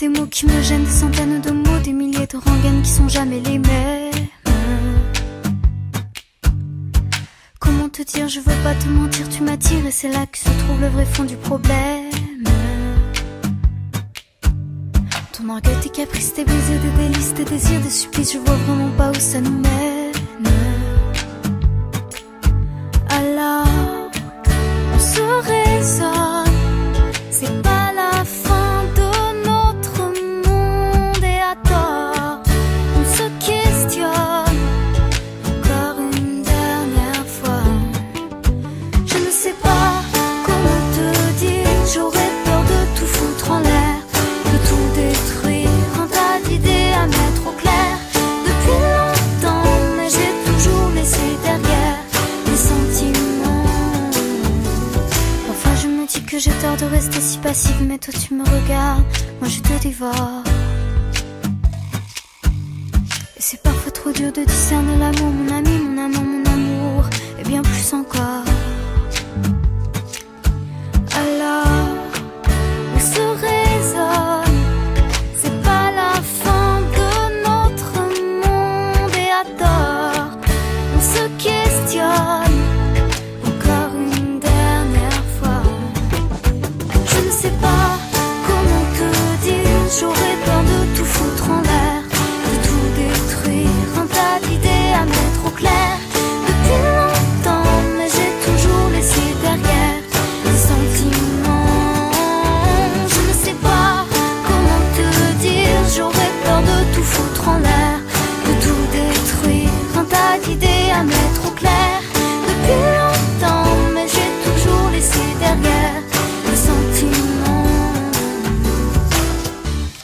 des mots qui me gênent, des centaines de mots, des milliers de rengaines qui sont jamais les mêmes. Comment te dire, je veux pas te mentir, tu m'attires et c'est là que se trouve le vrai fond du problème. Ton orgueil, tes caprices, tes baisers, des délices, des désirs, des supplices, je vois vraiment pas où ça nous mène. Alors, on se raisonne, c'est pas la fin de notre monde et à tort, on se questionne encore une dernière fois. Je ne sais pas comment te dire, j'aurais peur de tout foutre en l'air, de tout détruire, un tas d'idées à mettre au clair. Depuis longtemps, mais j'ai toujours laissé derrière les sentiments. Parfois je me dis que j'ai tort de rester si passive, mais toi tu me regardes, moi je te dévore. Et c'est parfois trop dur de discerner l'amour, mon ami, mon amant, mon amour, et bien plus encore. Alors, on se raisonne, c'est pas la fin de notre monde et à tort, on se questionne encore une dernière fois. Je ne sais pas comment te dire, j'aurais peur de tout foutre en l'air, de tout détruire, un tas d'idées à mettre au clair. Depuis longtemps, mais j'ai toujours laissé derrière les sentiments. Je ne sais pas comment te dire, j'aurais peur de tout foutre en l'air, de tout détruire, un tas d'idées à mettre au clair. Depuis longtemps, mais j'ai toujours laissé derrière les sentiments.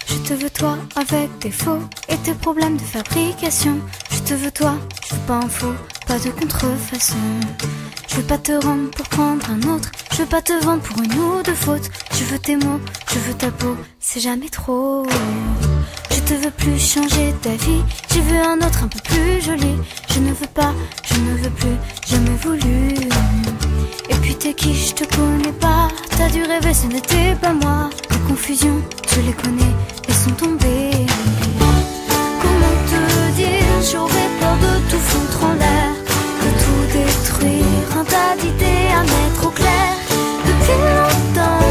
Je te veux toi avec tes faux et tes problèmes de fabrication. Je te veux toi, je veux pas un faux, pas de contrefaçon. Je veux pas te rendre pour prendre un autre, je veux pas te vendre pour une ou deux fautes. Je veux tes mots, je veux ta peau, c'est jamais trop. Je te veux plus changer ta vie, je veux un autre un peu plus joli. Je ne veux pas, je ne veux plus, jamais voulu. Et puis t'es qui, je te connais pas, t'as dû rêver, ce n'était pas moi. Les confusions, tu les connais, elles sont tombées. Comment te dire, j'aurais peur de tout foutre en l'air, de tout détruire, un tas d'idées à mettre au clair. Depuis longtemps,